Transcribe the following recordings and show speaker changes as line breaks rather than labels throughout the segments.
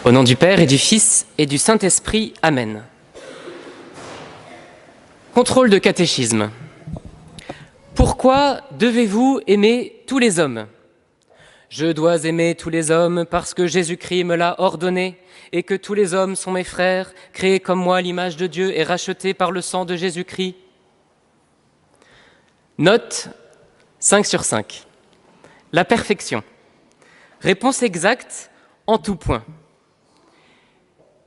Au nom du Père et du Fils et du Saint-Esprit. Amen. Contrôle de catéchisme. Pourquoi devez-vous aimer tous les hommes ? Je dois aimer tous les hommes parce que Jésus-Christ me l'a ordonné et que tous les hommes sont mes frères, créés comme moi à l'image de Dieu et rachetés par le sang de Jésus-Christ. Note 5 sur 5. La perfection. Réponse exacte en tout point.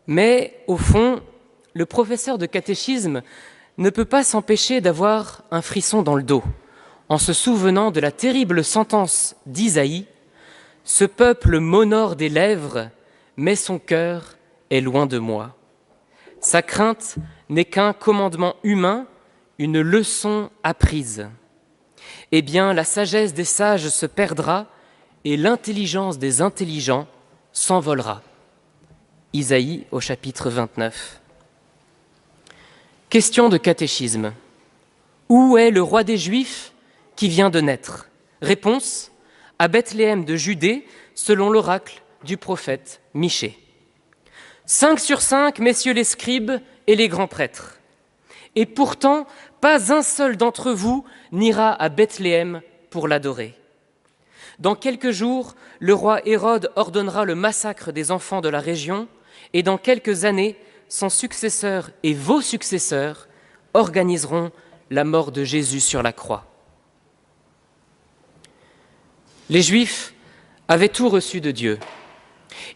Mais au fond, le professeur de catéchisme ne peut pas s'empêcher d'avoir un frisson dans le dos en se souvenant de la terrible sentence d'Isaïe « Ce peuple m'honore des lèvres, mais son cœur est loin de moi. Sa crainte n'est qu'un commandement humain, une leçon apprise. Eh bien, la sagesse des sages se perdra et l'intelligence des intelligents s'envolera. » Isaïe au chapitre 29. Question de catéchisme. Où est le roi des Juifs qui vient de naître ? Réponse : à Bethléem de Judée, selon l'oracle du prophète Michée. 5 sur 5, messieurs les scribes et les grands prêtres. Et pourtant, pas un seul d'entre vous n'ira à Bethléem pour l'adorer. Dans quelques jours, le roi Hérode ordonnera le massacre des enfants de la région, et dans quelques années, son successeur et vos successeurs organiseront la mort de Jésus sur la croix. Les Juifs avaient tout reçu de Dieu.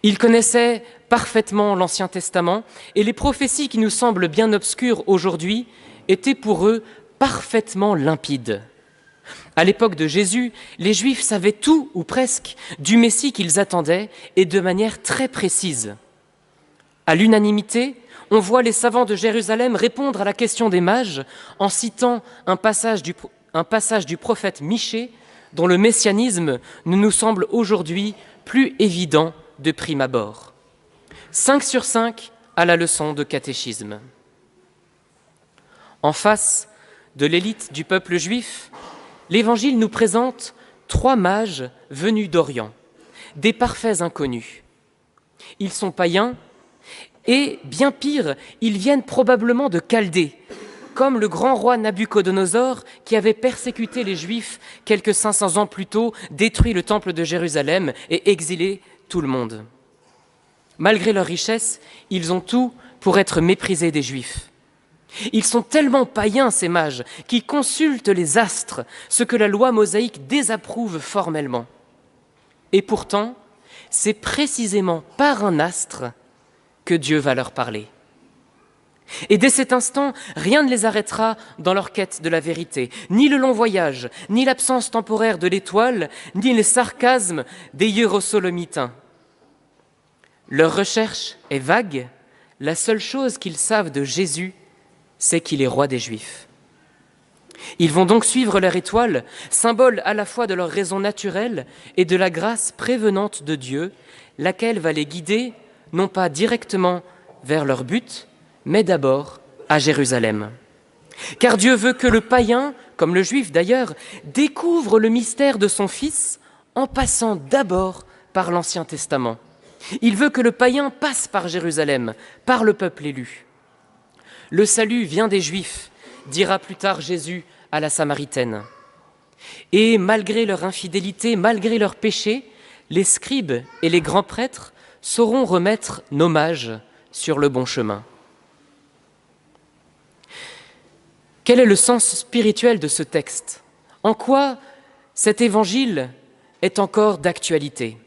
Ils connaissaient parfaitement l'Ancien Testament et les prophéties qui nous semblent bien obscures aujourd'hui étaient pour eux parfaitement limpides. À l'époque de Jésus, les Juifs savaient tout, ou presque, du Messie qu'ils attendaient et de manière très précise. À l'unanimité, on voit les savants de Jérusalem répondre à la question des mages en citant un passage du prophète Michée dont le messianisme ne nous semble aujourd'hui plus évident de prime abord. 5 sur 5 à la leçon de catéchisme. En face de l'élite du peuple juif, l'Évangile nous présente 3 mages venus d'Orient, des parfaits inconnus. Ils sont païens et, bien pire, ils viennent probablement de Chaldée, comme le grand roi Nabuchodonosor qui avait persécuté les Juifs quelques 500 ans plus tôt, détruit le temple de Jérusalem et exilé tout le monde. Malgré leur richesse, ils ont tout pour être méprisés des Juifs. Ils sont tellement païens, ces mages, qu'ils consultent les astres, ce que la loi mosaïque désapprouve formellement. Et pourtant, c'est précisément par un astre que Dieu va leur parler. Et dès cet instant, rien ne les arrêtera dans leur quête de la vérité, ni le long voyage, ni l'absence temporaire de l'étoile, ni les sarcasmes des hiérosolomites. Leur recherche est vague, la seule chose qu'ils savent de Jésus, c'est qu'il est roi des Juifs. Ils vont donc suivre leur étoile, symbole à la fois de leur raison naturelle et de la grâce prévenante de Dieu, laquelle va les guider, non pas directement vers leur but, mais d'abord à Jérusalem. Car Dieu veut que le païen, comme le juif d'ailleurs, découvre le mystère de son Fils en passant d'abord par l'Ancien Testament. Il veut que le païen passe par Jérusalem, par le peuple élu. Le salut vient des Juifs, dira plus tard Jésus à la Samaritaine. Et malgré leur infidélité, malgré leur péché, les scribes et les grands prêtres sauront remettre nos mages sur le bon chemin. Quel est le sens spirituel de ce texte ? En quoi cet évangile est encore d'actualité ?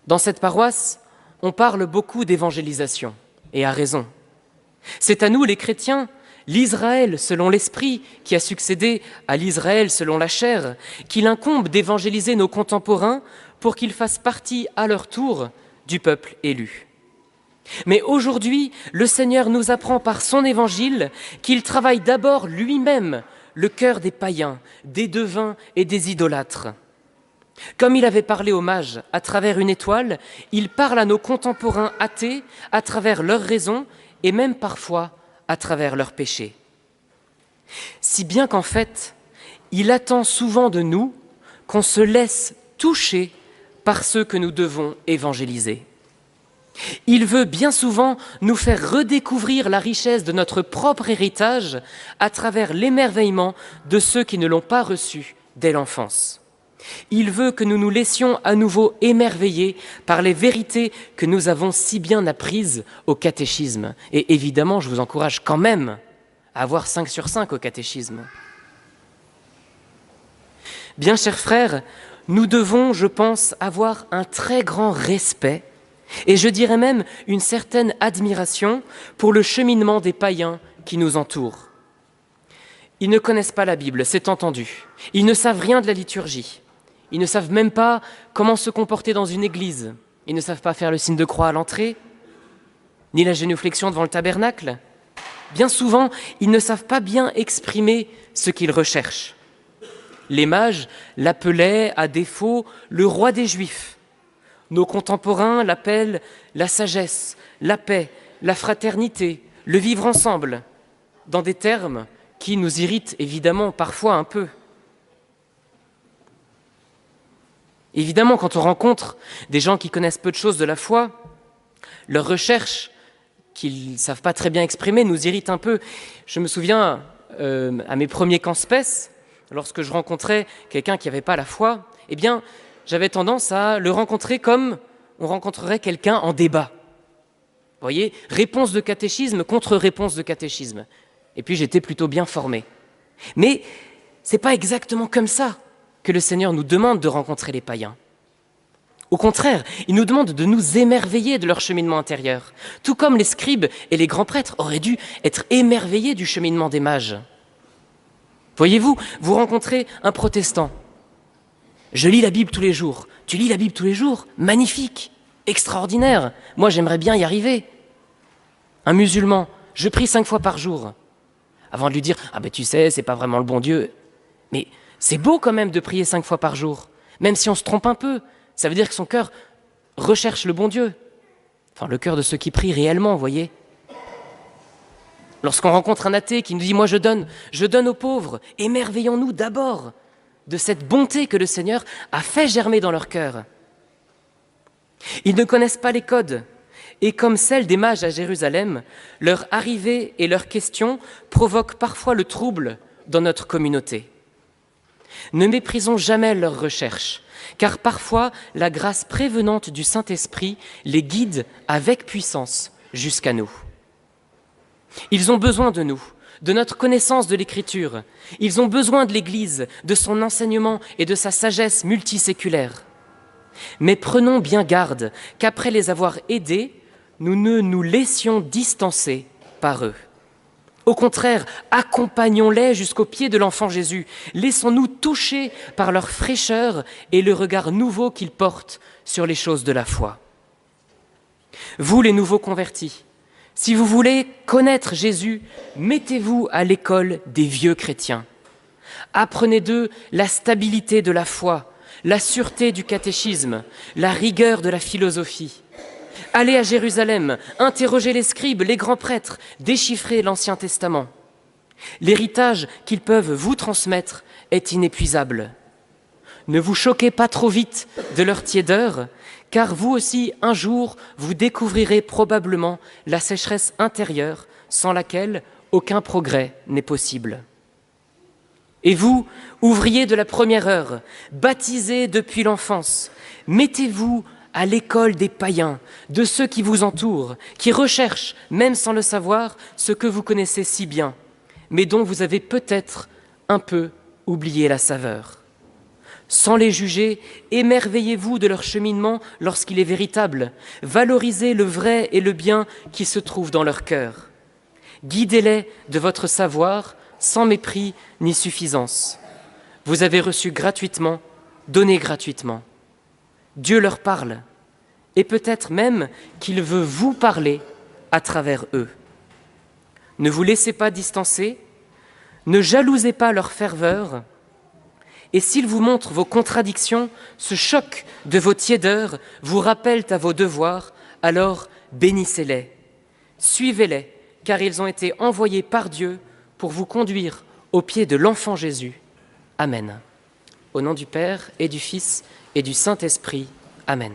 Dans cette paroisse, on parle beaucoup d'évangélisation, et à raison. C'est à nous, les chrétiens, l'Israël selon l'esprit qui a succédé à l'Israël selon la chair, qu'il incombe d'évangéliser nos contemporains pour qu'ils fassent partie à leur tour du peuple élu. Mais aujourd'hui, le Seigneur nous apprend par son évangile qu'il travaille d'abord lui-même le cœur des païens, des devins et des idolâtres. Comme il avait parlé aux mages à travers une étoile, il parle à nos contemporains athées à travers leurs raisons et même parfois à travers leurs péchés. Si bien qu'en fait, il attend souvent de nous qu'on se laisse toucher par ceux que nous devons évangéliser. Il veut bien souvent nous faire redécouvrir la richesse de notre propre héritage à travers l'émerveillement de ceux qui ne l'ont pas reçu dès l'enfance. Il veut que nous nous laissions à nouveau émerveiller par les vérités que nous avons si bien apprises au catéchisme. Et évidemment, je vous encourage quand même à avoir 5 sur 5 au catéchisme. Bien chers frères, nous devons, je pense, avoir un très grand respect et je dirais même une certaine admiration pour le cheminement des païens qui nous entourent. Ils ne connaissent pas la Bible, c'est entendu. Ils ne savent rien de la liturgie. Ils ne savent même pas comment se comporter dans une église. Ils ne savent pas faire le signe de croix à l'entrée, ni la génuflexion devant le tabernacle. Bien souvent, ils ne savent pas bien exprimer ce qu'ils recherchent. Les mages l'appelaient à défaut le roi des Juifs. Nos contemporains l'appellent la sagesse, la paix, la fraternité, le vivre ensemble, dans des termes qui nous irritent évidemment parfois un peu. Évidemment, quand on rencontre des gens qui connaissent peu de choses de la foi, leurs recherches, qu'ils ne savent pas très bien exprimer, nous irritent un peu. Je me souviens, à mes premiers camps spes, lorsque je rencontrais quelqu'un qui n'avait pas la foi, eh bien, j'avais tendance à le rencontrer comme on rencontrerait quelqu'un en débat. Vous voyez, réponse de catéchisme contre réponse de catéchisme. Et puis j'étais plutôt bien formé. Mais ce n'est pas exactement comme ça que le Seigneur nous demande de rencontrer les païens. Au contraire, il nous demande de nous émerveiller de leur cheminement intérieur, tout comme les scribes et les grands prêtres auraient dû être émerveillés du cheminement des mages. Voyez-vous, vous rencontrez un protestant. Je lis la Bible tous les jours. Tu lis la Bible tous les jours? Magnifique, extraordinaire. Moi, j'aimerais bien y arriver. Un musulman, je prie 5 fois par jour. Avant de lui dire, ah ben tu sais, c'est pas vraiment le bon Dieu. Mais c'est beau quand même de prier 5 fois par jour, même si on se trompe un peu. Ça veut dire que son cœur recherche le bon Dieu. Enfin, le cœur de ceux qui prient réellement, vous voyez. Lorsqu'on rencontre un athée qui nous dit « moi je donne aux pauvres », émerveillons-nous d'abord de cette bonté que le Seigneur a fait germer dans leur cœur. Ils ne connaissent pas les codes, et comme celle des mages à Jérusalem, leur arrivée et leurs questions provoquent parfois le trouble dans notre communauté. Ne méprisons jamais leurs recherches, car parfois la grâce prévenante du Saint-Esprit les guide avec puissance jusqu'à nous. Ils ont besoin de nous, de notre connaissance de l'Écriture. Ils ont besoin de l'Église, de son enseignement et de sa sagesse multiséculaire. Mais prenons bien garde qu'après les avoir aidés, nous ne nous laissions distancer par eux. Au contraire, accompagnons-les jusqu'au pied de l'enfant Jésus. Laissons-nous toucher par leur fraîcheur et le regard nouveau qu'ils portent sur les choses de la foi. Vous, les nouveaux convertis, si vous voulez connaître Jésus, mettez-vous à l'école des vieux chrétiens. Apprenez d'eux la stabilité de la foi, la sûreté du catéchisme, la rigueur de la philosophie. Allez à Jérusalem, interrogez les scribes, les grands prêtres, déchiffrez l'Ancien Testament. L'héritage qu'ils peuvent vous transmettre est inépuisable. Ne vous choquez pas trop vite de leur tiédeur, car vous aussi, un jour, vous découvrirez probablement la sécheresse intérieure sans laquelle aucun progrès n'est possible. Et vous, ouvriers de la première heure, baptisés depuis l'enfance, mettez-vous à l'école des païens, de ceux qui vous entourent, qui recherchent, même sans le savoir, ce que vous connaissez si bien, mais dont vous avez peut-être un peu oublié la saveur. Sans les juger, émerveillez-vous de leur cheminement lorsqu'il est véritable. Valorisez le vrai et le bien qui se trouvent dans leur cœur. Guidez-les de votre savoir, sans mépris ni suffisance. Vous avez reçu gratuitement, donnez gratuitement. Dieu leur parle, et peut-être même qu'il veut vous parler à travers eux. Ne vous laissez pas distancer, ne jalousez pas leur ferveur, et s'ils vous montrent vos contradictions, ce choc de vos tiédeurs vous rappellent à vos devoirs, alors bénissez-les, suivez-les, car ils ont été envoyés par Dieu pour vous conduire au pied de l'enfant Jésus. Amen. Au nom du Père et du Fils et du Saint-Esprit. Amen.